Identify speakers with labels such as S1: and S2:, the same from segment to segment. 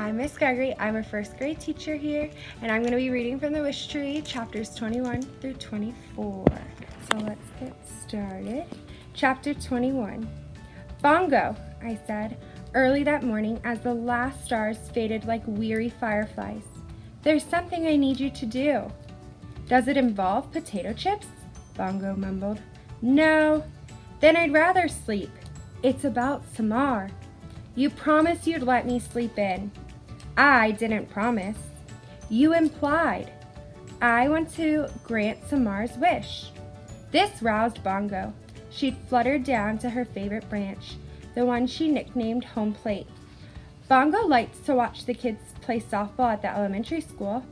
S1: I'm Miss Gregory. I'm a first grade teacher here, and I'm going to be reading from the Wish Tree, chapters 21 through 24. So let's get started. Chapter 21. Bongo, I said, early that morning as the last stars faded like weary fireflies. There's something I need you to do. Does it involve potato chips? Bongo mumbled. No. Then I'd rather sleep. It's about Samar. You promised you'd let me sleep in. I didn't promise. You implied. I want to grant Samar's wish. This roused Bongo. She'd fluttered down to her favorite branch, the one she nicknamed home plate. Bongo liked to watch the kids play softball at the elementary school.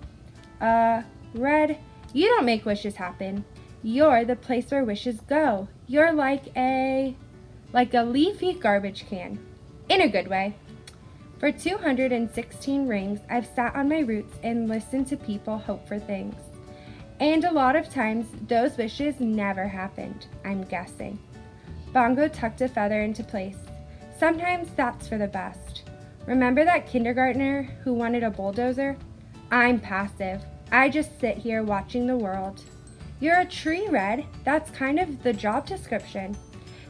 S1: Red, you don't make wishes happen. You're the place where wishes go. You're like a leafy garbage can. In a good way. For 216 rings, I've sat on my roots and listened to people hope for things. And a lot of times, those wishes never happened, I'm guessing. Bongo tucked a feather into place. Sometimes that's for the best. Remember that kindergartner who wanted a bulldozer? I'm passive. I just sit here watching the world. You're a tree, Red. That's kind of the job description.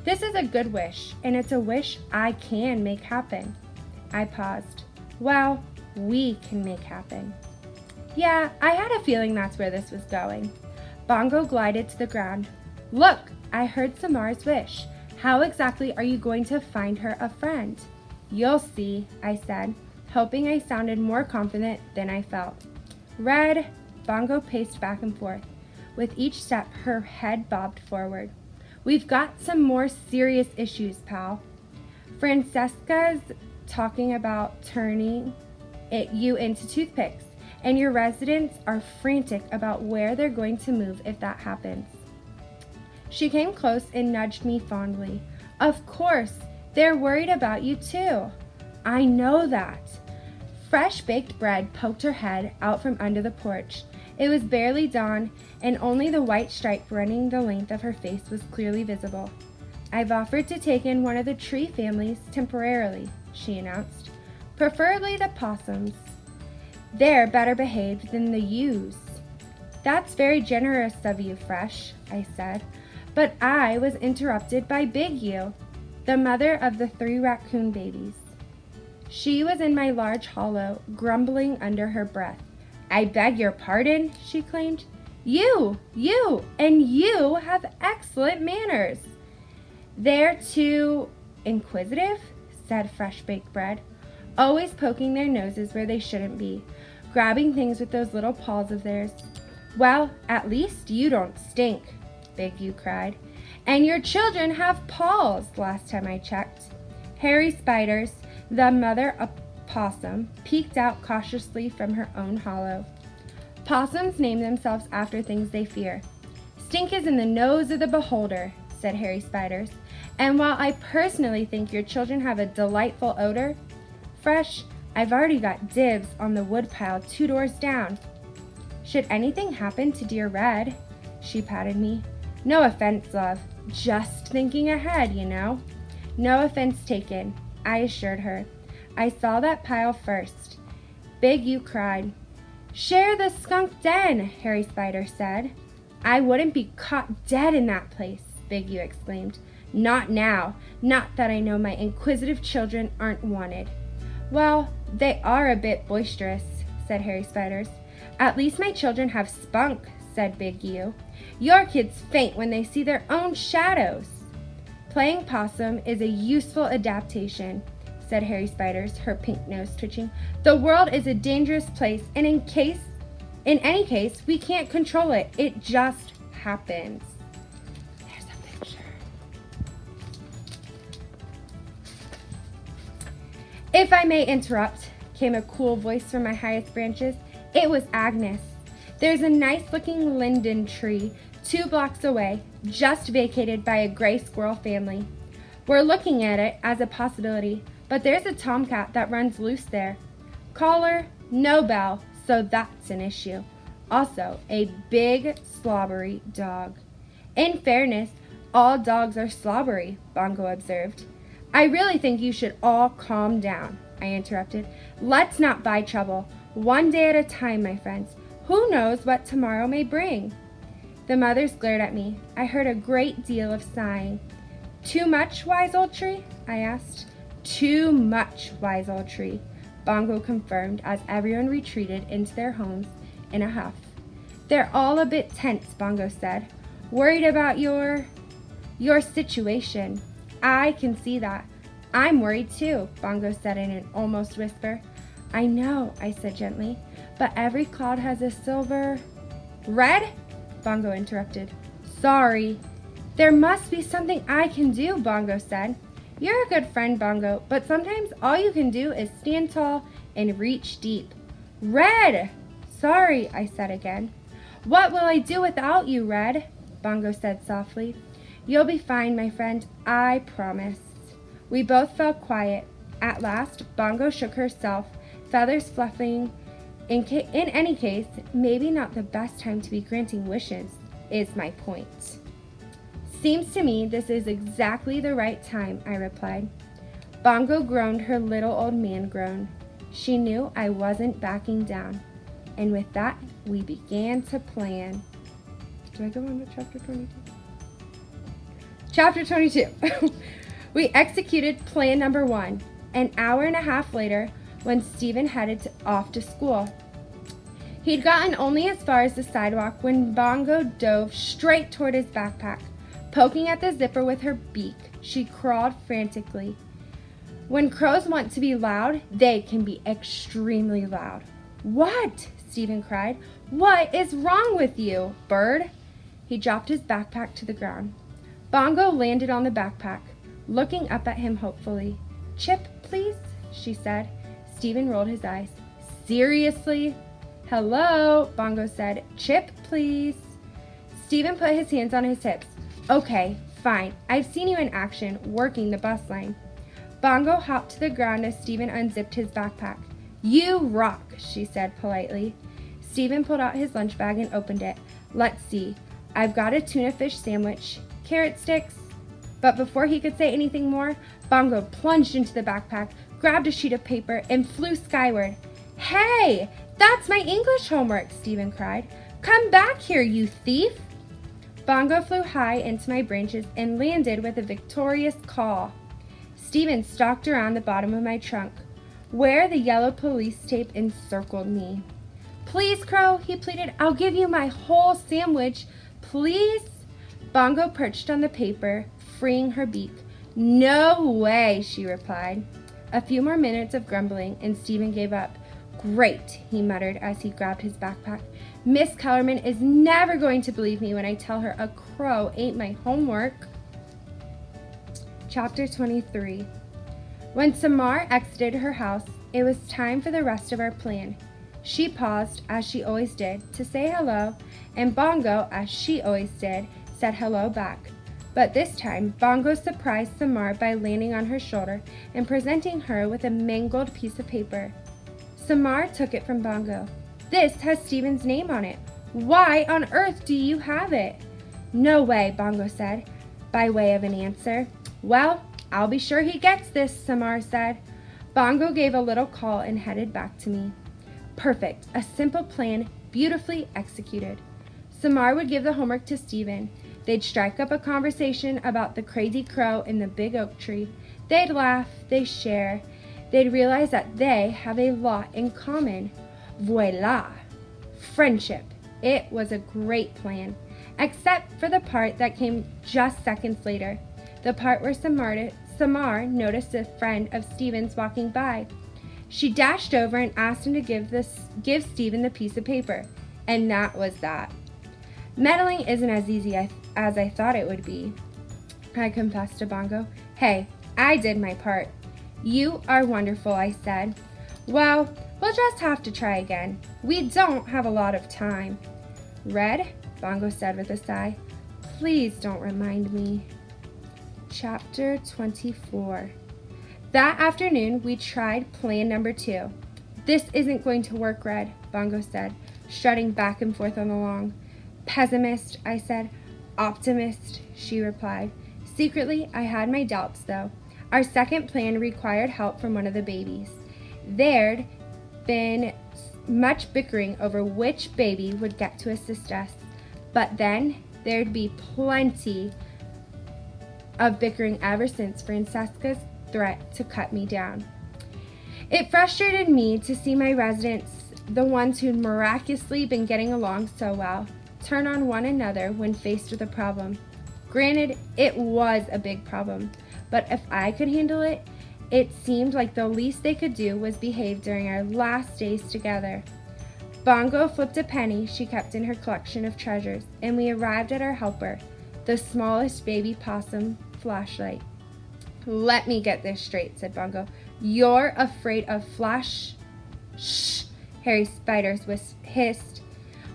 S1: This is a good wish, and it's a wish I can make happen. I paused. Well, we can make happen. Yeah, I had a feeling that's where this was going. Bongo glided to the ground. Look, I heard Samar's wish. How exactly are you going to find her a friend? You'll see, I said, hoping I sounded more confident than I felt. Red, Bongo paced back and forth. With each step, her head bobbed forward. We've got some more serious issues, pal. Francesca's talking about turning you into toothpicks, and your residents are frantic about where they're going to move if that happens. She came close and nudged me fondly. Of course, they're worried about you too. I know that. Fresh baked bread poked her head out from under the porch. It was barely dawn, and only the white stripe running the length of her face was clearly visible. I've offered to take in one of the tree families temporarily, she announced. Preferably the possums. They're better behaved than the ewes. That's very generous of you, Fresh, I said, but I was interrupted by Big Ewe, the mother of the 3 raccoon babies. She was in my large hollow, grumbling under her breath. I beg your pardon, she claimed. You have excellent manners. They're too inquisitive, said Fresh Baked Bread, always poking their noses where they shouldn't be, grabbing things with those little paws of theirs. Well, at least you don't stink, Big Ewe cried. And your children have paws, last time I checked. Harry Spiders, the mother opossum, peeked out cautiously from her own hollow. Possums name themselves after things they fear. Stink is in the nose of the beholder, said Harry Spiders. And while I personally think your children have a delightful odor, Fresh, I've already got dibs on the woodpile 2 doors down. Should anything happen to dear Red, she patted me. No offense, love. Just thinking ahead, you know. No offense taken, I assured her. I saw that pile first. Big Ewe cried. Share the skunk den, Harry Spider said. I wouldn't be caught dead in that place, Big Ewe exclaimed. Not now. Not that I know my inquisitive children aren't wanted. Well, they are a bit boisterous, said Harry Spiders. At least my children have spunk, said Big Ewe. Your kids faint when they see their own shadows. Playing possum is a useful adaptation, said Harry Spiders, her pink nose twitching. The world is a dangerous place, and in any case, we can't control it. It just happens. There's a picture. If I may interrupt, came a cool voice from my highest branches. It was Agnes. There's a nice-looking linden tree 2 blocks away, just vacated by a gray squirrel family. We're looking at it as a possibility, but there's a tomcat that runs loose there. Collar, no bell, so that's an issue. Also, a big, slobbery dog. In fairness, all dogs are slobbery, Bongo observed. I really think you should all calm down. I interrupted. Let's not buy trouble. One day at a time, my friends. Who knows what tomorrow may bring? The mothers glared at me. I heard a great deal of sighing. Too much, wise old tree? I asked. Too much, wise old tree, Bongo confirmed as everyone retreated into their homes in a huff. They're all a bit tense, Bongo said. Worried about your situation. I can see that. I'm worried too, Bongo said in an almost whisper. I know, I said gently, but every cloud has a silver... Red? Bongo interrupted. Sorry. There must be something I can do, Bongo said. You're a good friend, Bongo, but sometimes all you can do is stand tall and reach deep. Red! Sorry, I said again. What will I do without you, Red? Bongo said softly. You'll be fine, my friend, I promise. We both fell quiet. At last, Bongo shook herself, feathers fluffing. In any case, maybe not the best time to be granting wishes, is my point. Seems to me this is exactly the right time, I replied. Bongo groaned her little old man groan. She knew I wasn't backing down. And with that, we began to plan. Do I go on to chapter 22? Chapter 22. We executed plan number 1, an hour and a half later when Stephen headed off to school. He'd gotten only as far as the sidewalk when Bongo dove straight toward his backpack. Poking at the zipper with her beak, she crawled frantically. When crows want to be loud, they can be extremely loud. What? Stephen cried. What is wrong with you, bird? He dropped his backpack to the ground. Bongo landed on the backpack, looking up at him hopefully. Chip, please, she said. Stephen rolled his eyes. Seriously? Hello, Bongo said. Chip, please. Stephen put his hands on his hips. Okay, fine. I've seen you in action, working the bus line. Bongo hopped to the ground as Stephen unzipped his backpack. You rock, she said politely. Stephen pulled out his lunch bag and opened it. Let's see. I've got a tuna fish sandwich, carrot sticks. But before he could say anything more, Bongo plunged into the backpack, grabbed a sheet of paper, and flew skyward. Hey, that's my English homework, Stephen cried. Come back here, you thief! Bongo flew high into my branches and landed with a victorious caw. Stephen stalked around the bottom of my trunk, where the yellow police tape encircled me. Please, Crow, he pleaded. I'll give you my whole sandwich. Please? Bongo perched on the paper, freeing her beak. No way, she replied. A few more minutes of grumbling, and Stephen gave up. Great, he muttered as he grabbed his backpack. Miss Kellerman is never going to believe me when I tell her a crow ate my homework. Chapter 23. When Samar exited her house, it was time for the rest of our plan. She paused, as she always did, to say hello, and Bongo, as she always did, said hello back. But this time, Bongo surprised Samar by landing on her shoulder and presenting her with a mangled piece of paper. Samar took it from Bongo. This has Stephen's name on it. Why on earth do you have it? No way, Bongo said, by way of an answer. Well, I'll be sure he gets this, Samar said. Bongo gave a little call and headed back to me. Perfect, a simple plan, beautifully executed. Samar would give the homework to Stephen. They'd strike up a conversation about the crazy crow in the big oak tree. They'd laugh, they'd share. They'd realize that they have a lot in common. Voila! Friendship. It was a great plan, except for the part that came just seconds later. The part where Samar noticed a friend of Stephen's walking by. She dashed over and asked him to give Stephen the piece of paper. And that was that. Meddling isn't as easy as I thought it would be, I confessed to Bongo. Hey, I did my part. You are wonderful, I said. Well, we'll just have to try again. We don't have a lot of time. Red, Bongo said with a sigh. Please don't remind me. Chapter 24. That afternoon, we tried plan number 2. This isn't going to work, Red, Bongo said, strutting back and forth on the lawn. Pessimist, I said. Optimist, she replied. Secretly, I had my doubts, though. Our second plan required help from one of the babies. There'd been much bickering over which baby would get to assist us, but then there'd be plenty of bickering ever since Francesca's threat to cut me down. It frustrated me to see my residents, the ones who'd miraculously been getting along so well, turn on one another when faced with a problem. Granted, it was a big problem, but if I could handle it, it seemed like the least they could do was behave during our last days together. Bongo flipped a penny she kept in her collection of treasures, and we arrived at our helper, the smallest baby possum flashlight. "Let me get this straight," said Bongo. "You're afraid of Flash?" "Shh," Harry Spiders hissed.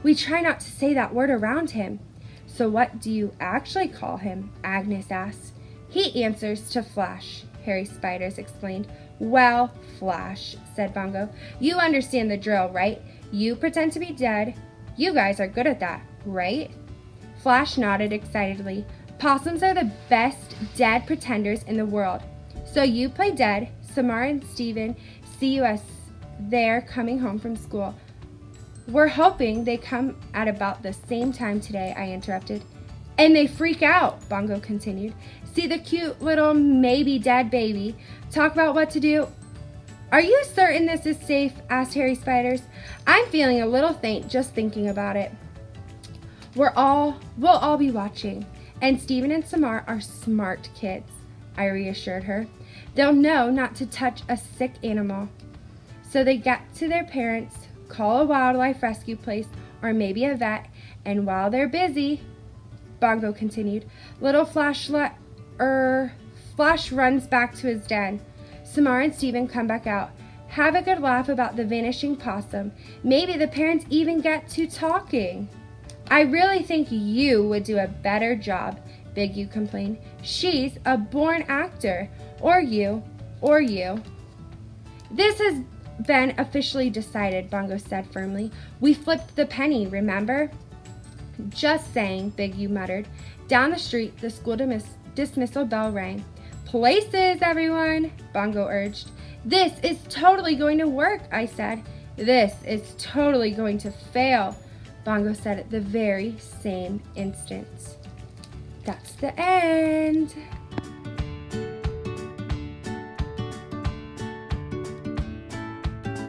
S1: "We try not to say that word around him." "So what do you actually call him?" Agnes asked. "He answers to Flash," Harry Spiders explained. "Well, Flash," said Bongo. "You understand the drill, right? You pretend to be dead. You guys are good at that, right?" Flash nodded excitedly. "Possums are the best dead pretenders in the world. So you play dead. Samara and Steven see you as they're coming home from school." "We're hoping they come at about the same time today," I interrupted. "And they freak out," Bongo continued. "See the cute little maybe dead baby. Talk about what to do." "Are you certain this is safe?" asked Harry Spiders. "I'm feeling a little faint just thinking about it." We'll all be watching, and Steven and Samar are smart kids," I reassured her. "They'll know not to touch a sick animal. So they get to their parents, call a wildlife rescue place, or maybe a vet, and while they're busy," Bongo continued, "little Flash runs back to his den. Samar and Steven come back out, have a good laugh about the vanishing possum. Maybe the parents even get to talking." "I really think you would do a better job," Big U complained. "She's a born actor. Or you. "This has been officially decided," Bongo said firmly. "We flipped the penny, remember?" "Just saying," Big U muttered. Down the street, the school dismissal bell rang. "Places, everyone," Bongo urged. "This is totally going to work," I said. "This is totally going to fail," Bongo said at the very same instant. That's the end.